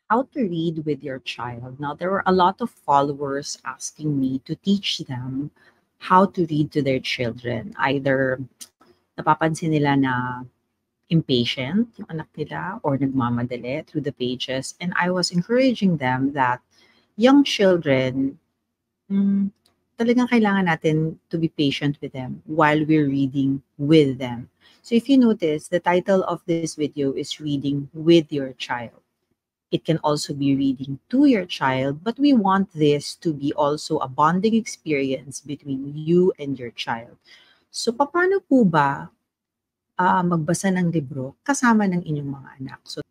how to read with your child. Now, there were a lot of followers asking me to teach them how to read to their children. Either napapansin nila na impatient yung anak nila or nagmamadali through the pages. And I was encouraging them that young children, mm, talagang kailangan natin to be patient with them while we're reading with them. So if you notice, the title of this video is Reading with Your Child. It can also be reading to your child, but we want this to be also a bonding experience between you and your child. So, paano po ba magbasa ng libro kasama ng inyong mga anak? So,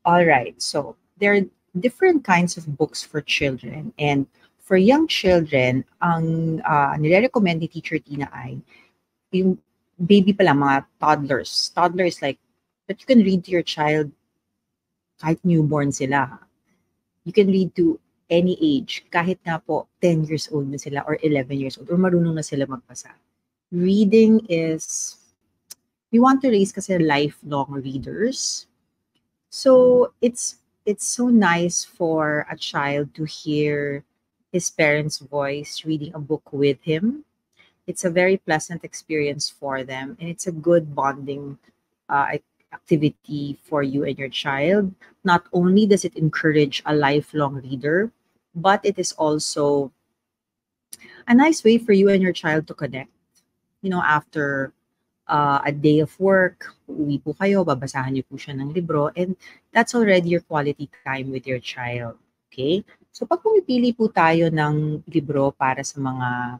all right. So, there are different kinds of books for children. And for young children, ang nire-recommend ni Teacher Tina ay yung baby pa lang, mga toddlers. Toddlers like, that you can read to your child kahit newborn sila. You can read to any age, kahit nga po 10 years old na sila or 11 years old or marunong na sila magbasa. Reading is, we want to raise kasi lifelong readers. So it's so nice for a child to hear his parents' voice reading a book with him. It's a very pleasant experience for them, and it's a good bonding activity for you and your child. Not only does it encourage a lifelong reader, but it is also a nice way for you and your child to connect. You know, after a day of work, uwi po kayo, babasahan niyo po siya ng libro, and that's already your quality time with your child. Okay? So pag pumipili po tayo ng libro para sa mga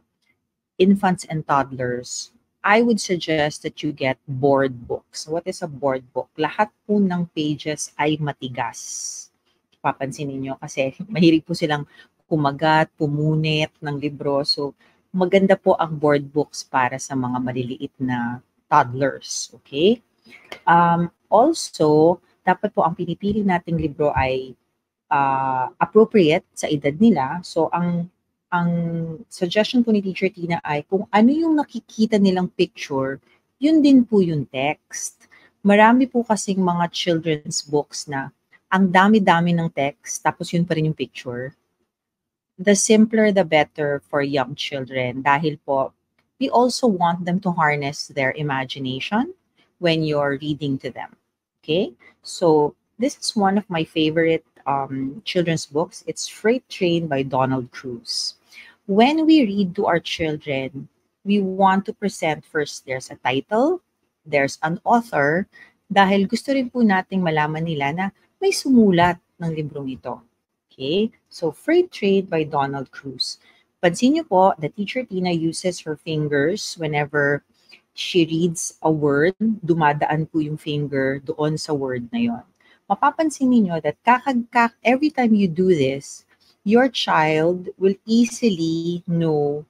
infants and toddlers, I would suggest that you get board books. What is a board book? Lahat po ng pages ay matigas. Papansin niyo kasi mahilig po silang kumagat, pumunit ng libro. So, maganda po ang board books para sa mga maliliit na toddlers. Okay? Also, dapat po ang pinipili nating libro ay appropriate sa edad nila. So, ang suggestion po ni Teacher Tina ay kung ano yung nakikita nilang picture, yun din po yung text. Marami po kasing mga children's books na ang dami-dami ng text, tapos yun pa rin yung picture. The simpler, the better for young children. Dahil po, we also want them to harness their imagination when you're reading to them. Okay? So, this is one of my favorite children's books. It's Freight Train by Donald Cruz. When we read to our children, we want to present first, there's a title, there's an author, dahil gusto rin po nating malaman nila na may sumulat ng librong ito. Okay? So, Freight Train by Donald Cruz. Pansin niyo po, the Teacher Tina uses her fingers whenever she reads a word, dumadaan po yung finger doon sa word na yon. Mapapansin niyo that every time you do this, your child will easily know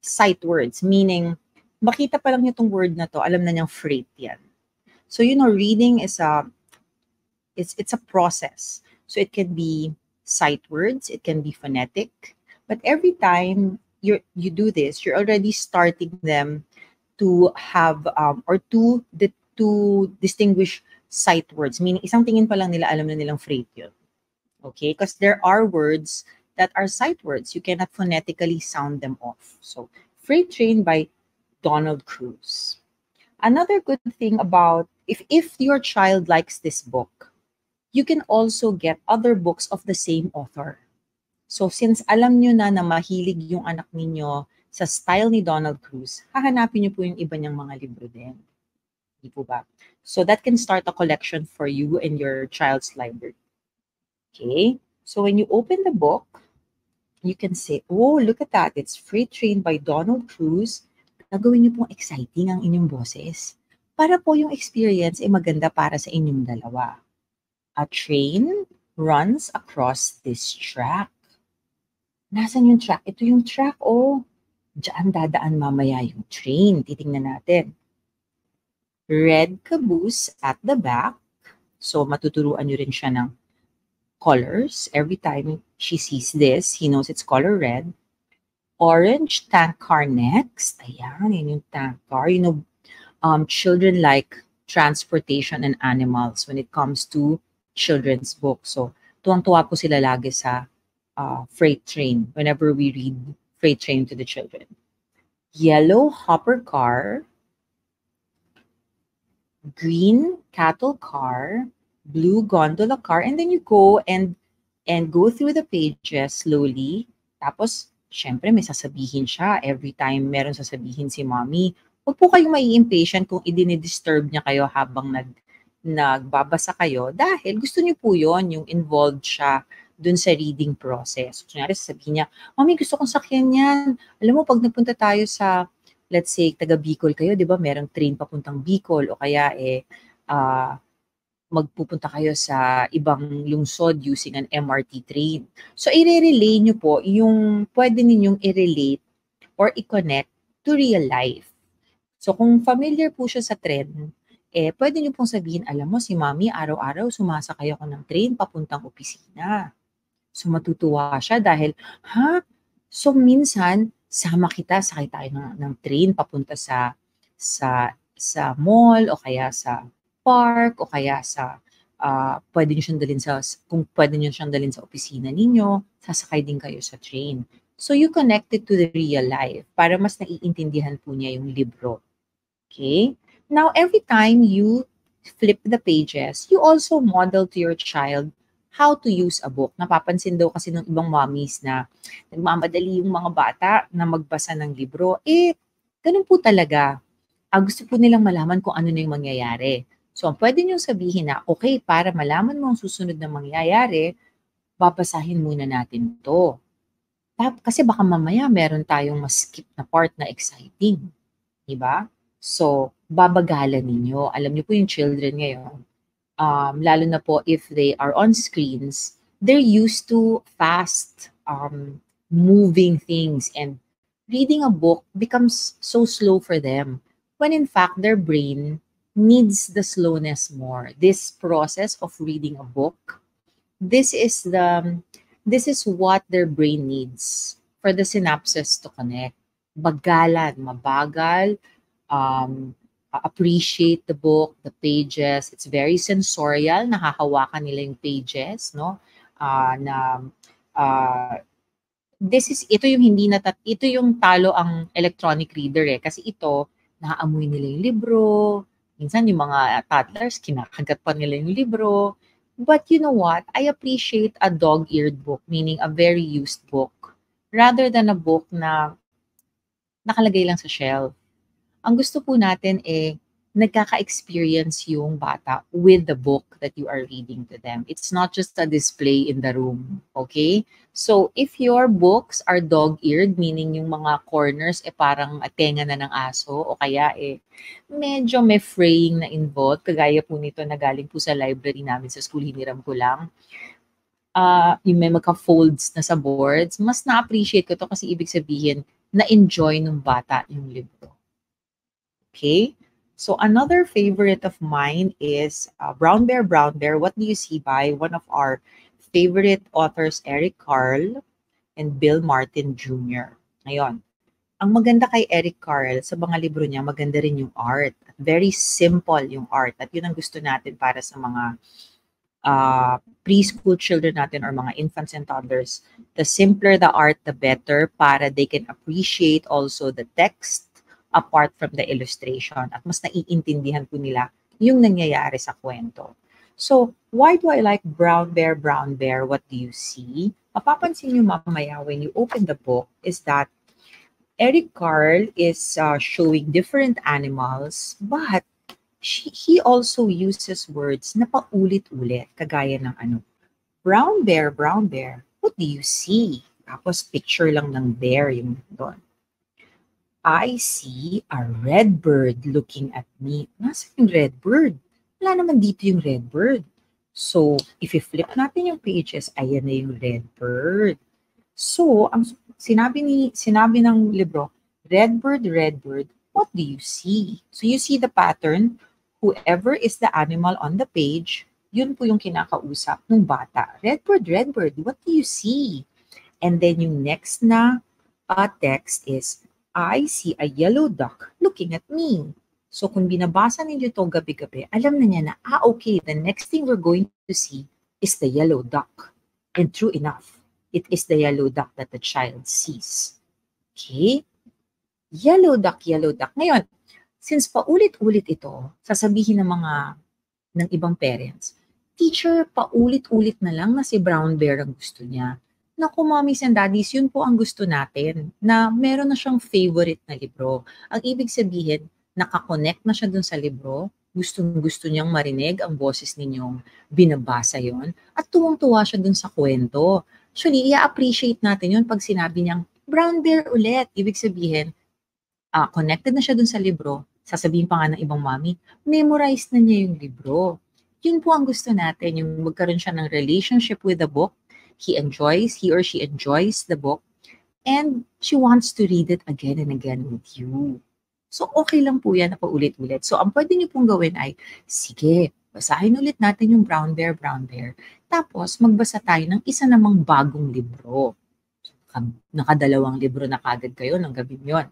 sight words, meaning makita pa lang niya itong word na to, alam na niyang freight yan. So, you know, reading is it's a process. So, it can be sight words, it can be phonetic, but every time you do this, you're already starting them to have or to distinguish sight words, meaning isang tingin pa lang nila alam na nilang freight yun. Okay, because there are words that are sight words. You cannot phonetically sound them off. So, Freight Train by Donald Cruz. Another good thing about, if your child likes this book, you can also get other books of the same author. So, since alam nyo na mahilig yung anak ninyo sa style ni Donald Cruz, hahanapin nyo po yung iba niyang mga libro din. Di po ba? So, that can start a collection for you and your child's library. Okay, so when you open the book, you can say, oh, look at that. It's Freight Train by Donald Cruz. Gagawin niyo pong exciting ang inyong boses para po yung experience ay maganda para sa inyong dalawa. A train runs across this track. Nasaan yung track? Ito yung track, oh. Diyan dadaan mamaya yung train. Titingnan natin. Red caboose at the back. So, matuturuan nyo rin siya ng colors. Every time she sees this, he knows it's color red. Orange tank car next. Ayan, yun yung tank car. You know, children like transportation and animals when it comes to children's books. So, tuwang-tuwa po sila lagi sa freight train whenever we read Freight Train to the children. Yellow hopper car, green cattle car, blue gondola car, and then you go and go through the pages slowly. Tapos, syempre may sasabihin siya every time meron sasabihin si mommy. Huwag po kayong mai-impatient kung idinidisturb niya kayo habang nagbabasa kayo dahil gusto niyo po yon yung involved siya dun sa reading process. So, kunyari, sasabihin niya, Mami, gusto kong sakyan yan. Alam mo, pag napunta tayo sa, let's say, taga Bicol kayo, di ba, merong train papuntang Bicol o kaya magpupunta kayo sa ibang lungsod using an MRT train. So, i-relay nyo po yung pwede ninyong i-relate or i-connect to real life. So, kung familiar po siya sa tren, pwede nyo pong sabihin, alam mo, si Mami, araw-araw sumasakay ako ng train papuntang opisina. So, matutuwa siya dahil, So, minsan, sama kita, sakay tayo ng train papunta sa mall o kaya sa park o kaya sa pwede nyo siyang dalhin kung pwede nyo siyang dalhin sa opisina ninyo, sasakay din kayo sa train. So, you connect it to the real life para mas naiintindihan po niya yung libro. Okay? Now, every time you flip the pages, you also model to your child how to use a book. Napapansin daw kasi ng ibang mommies na nagmamadali yung mga bata na magbasa ng libro. Ganun po talaga. Gusto po nilang malaman kung ano na yung mangyayari. So, pwede niyong sabihin na, okay, para malaman mo ang susunod na mangyayari, babasahin muna natin to. Kasi baka mamaya meron tayong mas-skip na part na exciting. Diba? So, babagalan ninyo. Alam niyo po yung children ngayon, lalo na po if they are on screens, they're used to fast moving things, and reading a book becomes so slow for them when in fact their brain needs the slowness more. This process of reading a book, this is what their brain needs for the synapses to connect. Bagalan, mabagal, appreciate the book, the pages. It's very sensorial, nahahawakan nila yung pages, no? Ito yung talo ang electronic reader kasi ito, naaamoy nila yung libro. Minsan yung mga toddlers, kinakagat pa nila yung libro. But you know what? I appreciate a dog-eared book, meaning a very used book, rather than a book na nakalagay lang sa shelf. Ang gusto po natin nagkaka-experience yung bata with the book that you are reading to them. It's not just a display in the room, okay? So, if your books are dog-eared, meaning yung mga corners parang tenga na ng aso, o kaya medyo may fraying na involved, kagaya po nito na galing po sa library namin sa school, hiniram ko lang, yung may magka-folds na sa boards, mas na-appreciate ko to kasi ibig sabihin, na-enjoy ng bata yung libro. Okay? So another favorite of mine is Brown Bear, Brown Bear, What Do You See, by one of our favorite authors, Eric Carle and Bill Martin Jr. Ngayon, ang maganda kay Eric Carle, sa mga libro niya, maganda rin yung art. Very simple yung art. At yun ang gusto natin para sa mga preschool children natin or mga infants and toddlers. The simpler the art, the better, para they can appreciate also the text apart from the illustration, at mas naiintindihan po nila yung nangyayari sa kwento. So, why do I like Brown Bear, What Do You See? Mapapansin nyo mamaya when you open the book is that Eric Carle is showing different animals, but he also uses words na paulit-ulit, kagaya ng Brown Bear, What Do You See? Tapos picture lang ng bear yung doon. I see a red bird looking at me. Nasaan yung red bird? Wala naman dito yung red bird. So, if i-flip natin yung pages, ayan na yung red bird. So, ang sinabi ng libro, red bird, what do you see? So, you see the pattern. Whoever is the animal on the page, yun po yung kinakausap ng bata. Red bird, what do you see? And then yung next na text is, I see a yellow duck looking at me. So kung binabasa ninyo ito gabi-gabi, alam na niya na, okay, the next thing we're going to see is the yellow duck. And true enough, it is the yellow duck that the child sees. Okay? Yellow duck, yellow duck. Ngayon, since paulit-ulit ito, sasabihin ng ibang parents, teacher, paulit-ulit na lang na si brown bear ang gusto niya. Naku, mommies and daddies, yun po ang gusto natin, na meron na siyang favorite na libro. Ang ibig sabihin, nakakonect na siya dun sa libro, gustong-gusto niyang marinig ang boses ninyong binabasa yon at tuwang-tuwa siya dun sa kwento. Actually, i-appreciate natin yun pag sinabi niyang, brown bear ulit. Ibig sabihin, connected na siya dun sa libro, sasabihin pa nga ng ibang mommy, memorize na niya yung libro. Yun po ang gusto natin, yung magkaroon siya ng relationship with the book. He or she enjoys the book, and she wants to read it again and again with you. So, okay lang po yan na paulit-ulit. So, ang pwede niyo pong gawin ay, sige, basahin ulit natin yung Brown Bear, Brown Bear. Tapos, magbasa tayo ng isa namang bagong libro. Nakadalawang libro na kagad kayo ng gabi yun.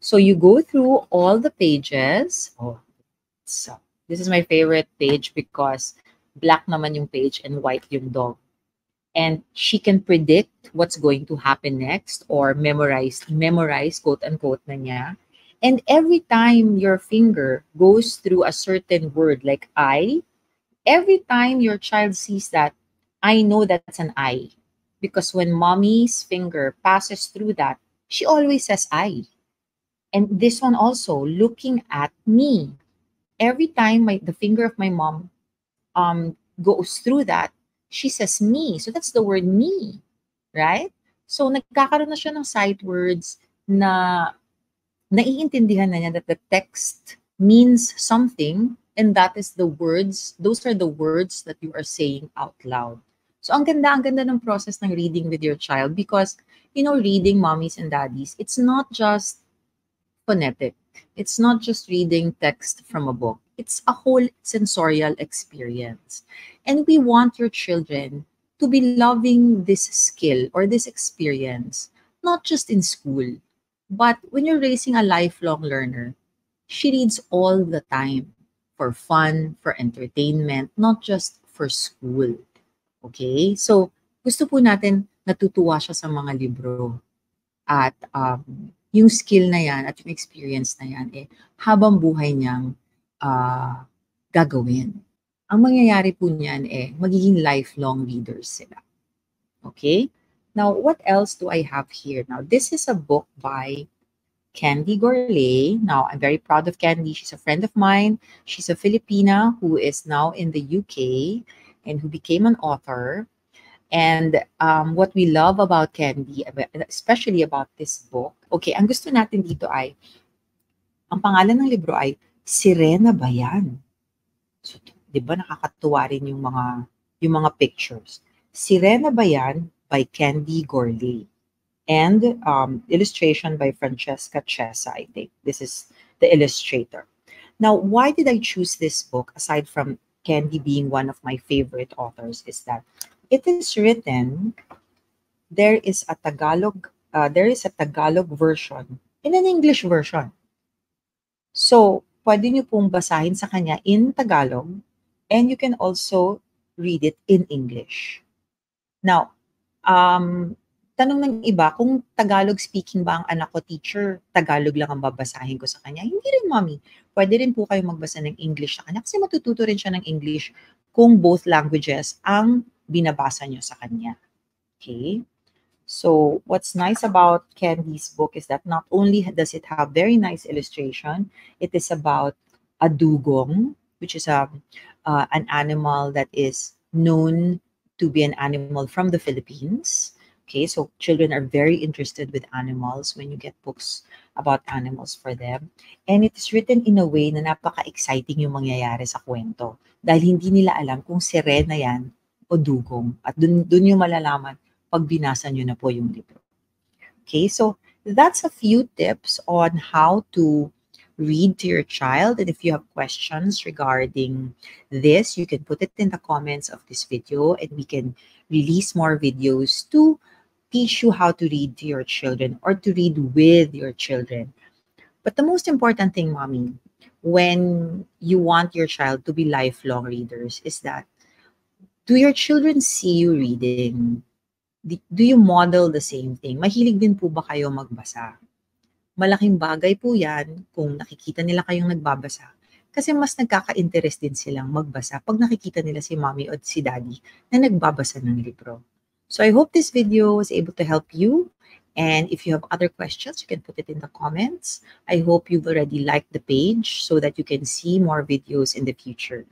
So, you go through all the pages. So, this is my favorite page because black naman yung page and white yung dog. And she can predict what's going to happen next or memorize, quote-unquote na niya. And every time your finger goes through a certain word like I, every time your child sees that, I know that's an I. Because when mommy's finger passes through that, she always says I. And this one also, looking at me. Every time the finger of my mom goes through that, she says me. So that's the word me, right? So nagkakaroon na siya ng sight words na naiintindihan na niya that the text means something, and that is the words, those are the words that you are saying out loud. So ang ganda ng process ng reading with your child because, reading, mommies and daddies, it's not just phonetic. It's not just reading text from a book. It's a whole sensorial experience. And we want your children to be loving this skill or this experience, not just in school, but when you're raising a lifelong learner, she reads all the time for fun, for entertainment, not just for school. Okay? So, gusto po natin natutuwa siya sa mga libro. At yung skill na yan at yung experience na yan, habang buhay niyang gagawin. Ang mangyayari po niyan, magiging lifelong readers sila. Okay? Now, what else do I have here? Now, this is a book by Candy Gourlay. Now, I'm very proud of Candy. She's a friend of mine. She's a Filipina who is now in the UK and who became an author. And what we love about Candy, especially about this book, okay, ang gusto natin dito ay, ang pangalan ng libro ay Sirena ba yan? So, di ba nakakatuwa rin yung mga pictures. Sirena ba yan? By Candy Gourlay. And illustration by Francesca Chesa, I think. This is the illustrator. Now, why did I choose this book, aside from Candy being one of my favorite authors, is that it is written, there is a Tagalog version and an English version. So, pwede niyo pong basahin sa kanya in Tagalog, and you can also read it in English. Now, tanong ng iba, kung Tagalog speaking ba ang anak ko, teacher, Tagalog lang ang babasahin ko sa kanya? Hindi rin, mommy. Pwede rin po kayo magbasa ng English sa kanya kasi matututo rin siya ng English kung both languages ang binabasa niyo sa kanya. Okay? So, what's nice about Candy's book is that not only does it have very nice illustration, it is about a dugong, which is an animal that is known to be an animal from the Philippines. Okay, so children are very interested with animals when you get books about animals for them. And it is written in a way na napaka-exciting yung mangyayari sa kwento. Dahil hindi nila alam kung sirena yan o dugong. At dun yung malalaman pag binasa nyo na po yung libro. Okay, so that's a few tips on how to read to your child. And if you have questions regarding this, you can put it in the comments of this video and we can release more videos to teach you how to read to your children or to read with your children. But the most important thing, mommy, when you want your child to be lifelong readers is that Do your children see you reading? Do you model the same thing? Mahilig din po ba kayo magbasa? Malaking bagay po yan kung nakikita nila kayong nagbabasa. Kasi mas nagkaka-interest din silang magbasa pag nakikita nila si mommy o si daddy na nagbabasa ng libro. So I hope this video was able to help you. And if you have other questions, you can put it in the comments. I hope you've already liked the page so that you can see more videos in the future.